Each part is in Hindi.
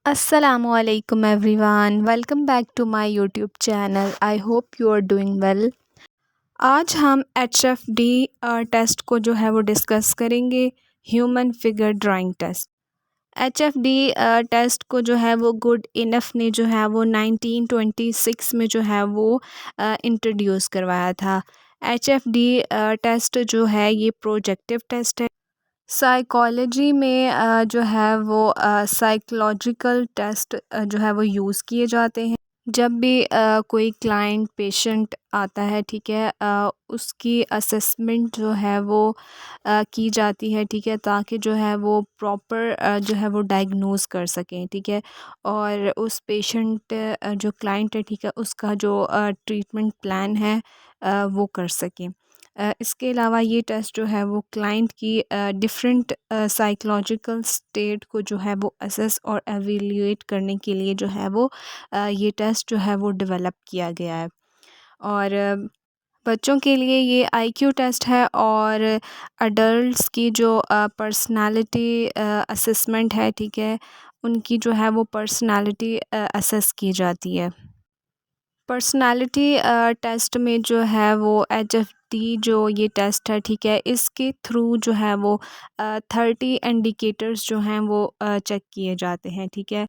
Assalamualaikum everyone, welcome back to my YouTube channel. I hope you are doing well. आज हम HFD टेस्ट को जो है वो डिस्कस करेंगे, human figure drawing test. HFD test को जो है वो गुड इनफ ने जो है वो 1926 में जो है वो इंट्रोड्यूस करवाया था। HFD टेस्ट जो है ये प्रोजेक्टिव टेस्ट है। साइकोलॉजी में जो है वो साइकोलॉजिकल टेस्ट जो है वो यूज़ किए जाते हैं जब भी कोई क्लाइंट पेशेंट आता है, ठीक है। उसकी असेसमेंट जो है वो की जाती है, ठीक है, ताकि जो है वो प्रॉपर जो है वो डायग्नोज कर सकें, ठीक है। और उस पेशेंट जो क्लाइंट है, ठीक है, उसका जो ट्रीटमेंट प्लान है वो कर सकें। इसके अलावा ये टेस्ट जो है वो क्लाइंट की डिफरेंट साइकोलॉजिकल स्टेट को जो है वो असेस और एवेल्यूएट करने के लिए जो है वो ये टेस्ट जो है वो डेवलप किया गया है। और बच्चों के लिए ये आईक्यू टेस्ट है, और अडल्ट्स की जो पर्सनालिटी असेसमेंट है, ठीक है, उनकी जो है वो पर्सनालिटी असेस की जाती है। पर्सनालिटी टेस्ट में जो है वो HFD जो ये टेस्ट है, ठीक है, इसके थ्रू जो है वो 30 इंडिकेटर्स जो हैं वो चेक किए जाते हैं, ठीक है।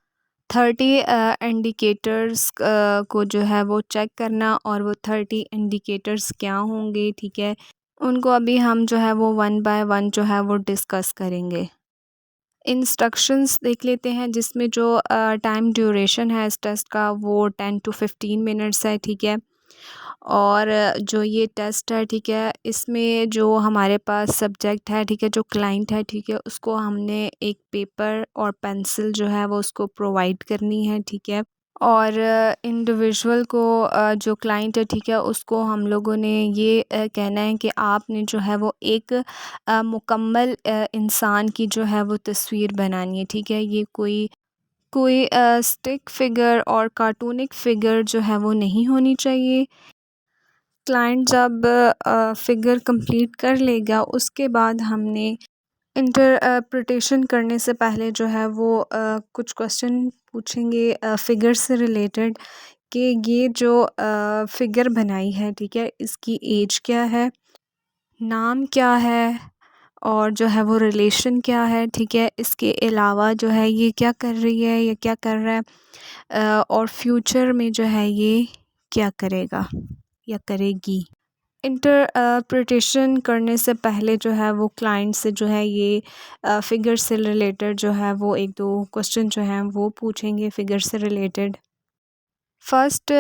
30 इंडिकेटर्स को जो है वो चेक करना, और वो 30 इंडिकेटर्स क्या होंगे, ठीक है, उनको अभी हम जो है वो वन बाय वन जो है वो डिस्कस करेंगे। इंस्ट्रक्शंस देख लेते हैं, जिसमें जो टाइम ड्यूरेशन है इस टेस्ट का वो 10 टू 15 मिनट्स है, ठीक है। और जो ये टेस्ट है, ठीक है, इसमें जो हमारे पास सब्जेक्ट है, ठीक है, जो क्लाइंट है, ठीक है, उसको हमने एक पेपर और पेंसिल जो है वो उसको प्रोवाइड करनी है, ठीक है। और इंडिविजुअल को जो क्लाइंट है, ठीक है, उसको हम लोगों ने ये कहना है कि आपने जो है वो एक मुकम्मल इंसान की जो है वो तस्वीर बनानी है, ठीक है। ये कोई कोई स्टिक फिगर और कार्टूनिक फिगर जो है वो नहीं होनी चाहिए। क्लाइंट जब फिगर कंप्लीट कर लेगा, उसके बाद हमने इंटरप्रिटेशन करने से पहले जो है वो कुछ क्वेश्चन पूछेंगे फिगर से रिलेटेड, कि ये जो फिगर बनाई है, ठीक है, इसकी एज क्या है, नाम क्या है, और जो है वो रिलेशन क्या है, ठीक है। इसके अलावा जो है ये क्या कर रही है या क्या कर रहा है, और फ्यूचर में जो है ये क्या करेगा या करेगी। इंटरप्रिटेशन करने से पहले जो है वो क्लाइंट से जो है ये फ़िगर से रिलेटेड जो है वो एक दो क्वेश्चन जो हैं वो पूछेंगे फ़िगर से रिलेटेड। फ़र्स्ट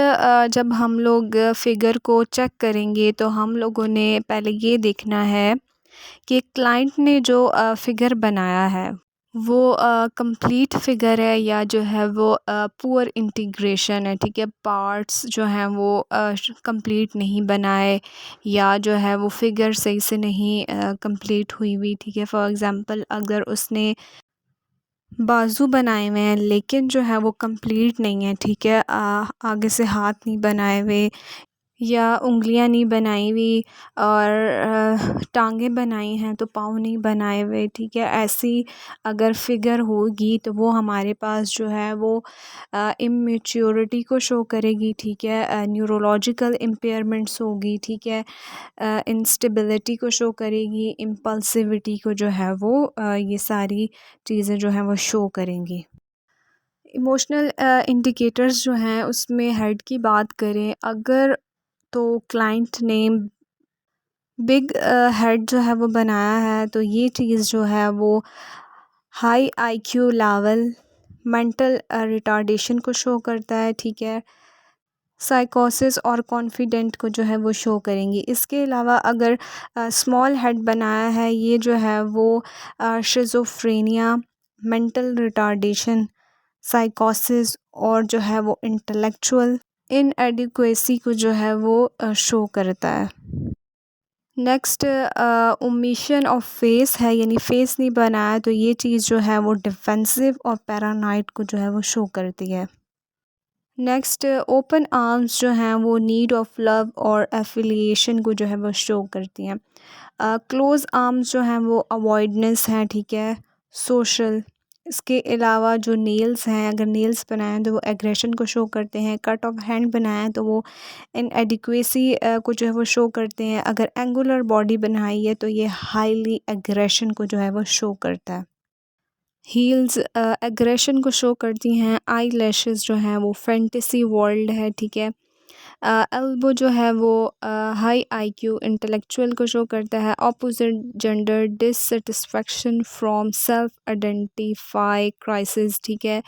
जब हम लोग फ़िगर को चेक करेंगे, तो हम लोगों ने पहले ये देखना है कि क्लाइंट ने जो फ़िगर बनाया है वो कंप्लीट फ़िगर है, या जो है वो पुअर इंटीग्रेशन है, ठीक है। पार्ट्स जो हैं वो कंप्लीट नहीं बनाए, या जो है वो फ़िगर सही से नहीं कंप्लीट हुई हुई, ठीक है। फॉर एग्ज़ाम्पल, अगर उसने बाजू बनाए हुए हैं लेकिन जो है वो कंप्लीट नहीं है, ठीक है, आगे से हाथ नहीं बनाए हुए, या उँगलियां नहीं बनाई हुई, और टांगें बनाई हैं तो पाँव नहीं बनाए हुए, ठीक है। ऐसी अगर फ़िगर होगी तो वो हमारे पास जो है वो इमेच्योरिटी को शो करेगी, ठीक है। न्यूरोलॉजिकल इम्पेयरमेंट्स होगी, ठीक है। इंस्टेबिलिटी को शो करेगी, इम्पल्सिविटी को जो है वो ये सारी चीज़ें जो हैं वो शो करेंगी। इमोशनल इंडिकेटर्स जो हैं उसमें हेड की बात करें अगर, तो क्लाइंट ने बिग हेड जो है वो बनाया है, तो ये चीज़ जो है वो high IQ level mental retardation को शो करता है, ठीक है। साइकोसिस और कॉन्फिडेंट को जो है वो शो करेंगी। इसके अलावा अगर स्मॉल हेड बनाया है, ये जो है वो शिज़ोफ्रेनिया, मेंटल रिटार्डेशन, साइकोसिस, और जो है वो इंटेलेक्चुअल इनएडिक्वेसी को जो है वो शो करता है। नेक्स्ट ओमिशन ऑफ फेस है, यानी फेस नहीं बनाया, तो ये चीज़ जो है वो डिफेंसिव और पैरानाइड को जो है वो शो करती है। नेक्स्ट ओपन आर्म्स जो हैं वो नीड ऑफ लव और एफिलिएशन को जो है वो शो करती हैं। क्लोज़ आर्म्स जो हैं वो अवॉइडनेस है, ठीक है, सोशल इसके अलावा जो नेल्स हैं, अगर नेल्स बनाएँ तो वो एग्रेशन को शो करते हैं। कट ऑफ हैंड बनाएँ तो वो इनएडिक्वेसी को जो है वो शो करते हैं। अगर एंगुलर बॉडी बनाई है तो ये हाईली एग्रेशन को जो है वो शो करता है। हील्स एग्रेशन को शो करती हैं। आई लैशेस जो हैं वो फैंटेसी वर्ल्ड है, ठीक है। एल्बो जो है वो हाई आईक्यू इंटेलेक्चुअल को शो करता है। Opposite gender dissatisfaction from self identify crisis, ठीक है।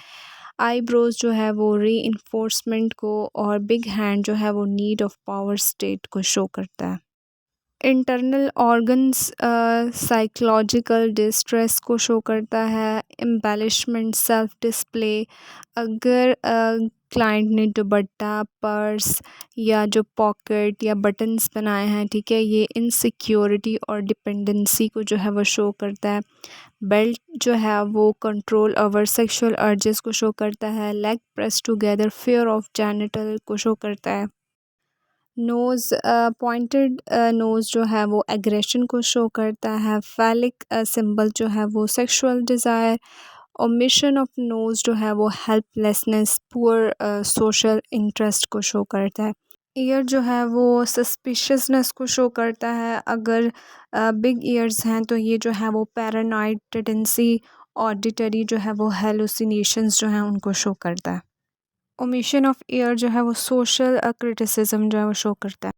आईब्रोज जो है वो री इन्फोर्समेंट को, और बिग हैंड जो है वो नीड ऑफ पावर स्टेट को शो करता है। इंटरनल ऑर्गन्स साइकोलॉजिकल डिस्ट्रेस को शो करता है। एम्बेलिशमेंट सेल्फ डिस्प्ले, अगर क्लाइंट ने दुपट्टा, पर्स या जो पॉकेट या बटन्स बनाए हैं, ठीक है, ये इनसिक्योरिटी और डिपेंडेंसी को जो है वो शो करता है। बेल्ट जो है वो कंट्रोल ओवर सेक्सुअल अर्जेस को शो करता है। Leg press together fear of genital को शो करता है। नोज़ पॉइंटेड नोज़ जो है वो एग्रेशन को शो करता है। फैलिक सिंबल जो है वो sexual desire. Omission of nose जो है वो हेल्पलेसनेस, पुअर सोशल इंटरेस्ट को शो करता है। ईयर जो है वो सस्पिशियसनेस को शो करता है। अगर बिग ईयर्स हैं तो ये जो है वो पैरानॉइड टेंडेंसी, ऑडिटरी जो है वो हेलुसिनेशंस जो हैं उनको शो करता है। ओमिशन ऑफ ईयर जो है वो सोशल क्रिटिसिज्म जो है वो शो करता है।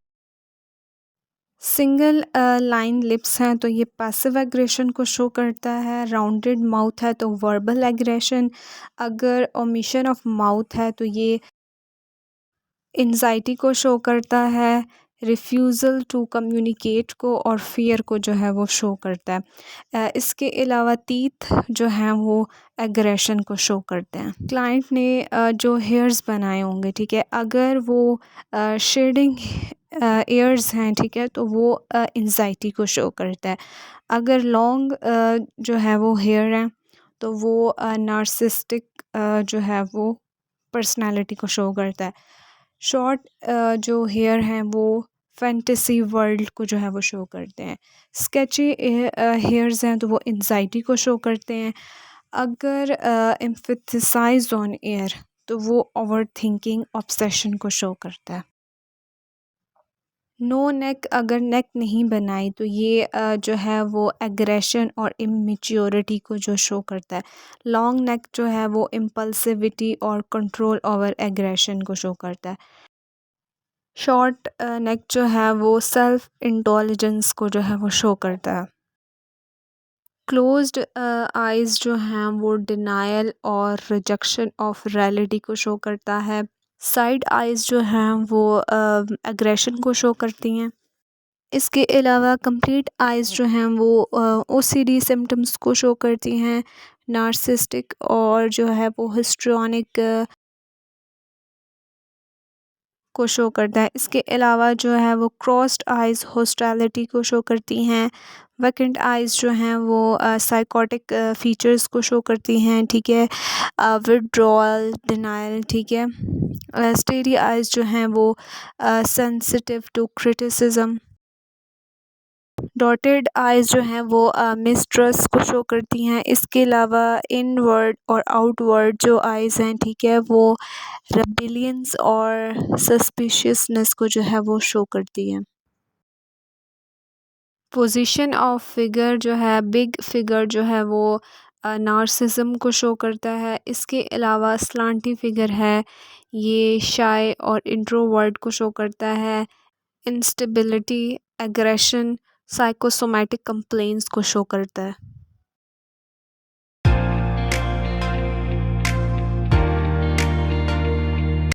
सिंगल लाइन लिप्स हैं तो ये पैसिव एग्रेशन को शो करता है। राउंडेड माउथ है तो वर्बल एग्रेशन। अगर ओमिशन ऑफ माउथ है तो ये एंजाइटी को शो करता है। रिफ्यूज़ल टू कम्युनिकेट को और फियर को जो है वो शो करता है। इसके अलावा टीथ जो हैं वो एग्रेशन को शो करते हैं। क्लाइंट ने जो हेयर्स बनाए होंगे, ठीक है, अगर वो शेडिंग एयर्स हैं, ठीक है, तो वो एंजाइटी को शो करता है। अगर लॉन्ग जो है वो हेयर हैं तो वो नार्सिसिस्टिक जो है वो पर्सनालिटी को शो करता है। शॉर्ट जो हेयर हैं वो फैंटेसी वर्ल्ड को जो है वो शो करते हैं। स्केची हेयर्स हैं तो वो एंजाइटी को शो करते हैं। अगर एम्फेसाइज ऑन एयर तो वो ओवर थिंकिंग ऑब्सेशन को शो करता है। नो नेक, अगर नेक नहीं बनाई तो ये जो है वो एग्रेशन और इमेच्योरिटी को जो शो करता है। लॉन्ग नेक जो है वो इम्पल्सिविटी और कंट्रोल ओवर एग्रेशन को शो करता है। शॉर्ट नेक जो है वो सेल्फ इंटेलिजेंस को जो है वो शो करता है। क्लोज्ड आइज़ जो हैं वो डिनायल और रिजेक्शन ऑफ रियलिटी को शो करता है। साइड आइज़ जो हैं वो एग्रेशन को शो करती हैं। इसके अलावा कंप्लीट आइज़ जो हैं वो ओसीडी सिम्टम्स को शो करती हैं। नार्सिसिस्टिक और जो है वो हिस्ट्रॉनिक को शो करता है। इसके अलावा जो है वो क्रॉस्ड आइज़ हॉस्टिलिटी को शो करती हैं। वैकेंट आइज़ जो हैं वो साइकोटिक फीचर्स को शो करती हैं, ठीक है। विथड्रॉल, डिनायल, ठीक है। स्टेरी आइज़ जो हैं वो sensitive to criticism. Dotted eyes जो हैं वो मिसट्रस्ट को शो करती हैं। इसके अलावा इनवर्ड और आउटवर्ड जो आइज़ हैं, ठीक है, वो रेबिलियंस और सस्पिशियसनेस को जो है वो शो करती हैं। पोजीशन ऑफ फिगर जो है, बिग फिगर जो है वो नार्सिसिज्म को शो करता है। इसके अलावा स्लांटी फिगर है, ये शाय और इंट्रोवर्ट को शो करता है। इंस्टेबिलिटी, एग्रेशन, साइकोसोमैटिक कंप्लेंट्स को शो करता है।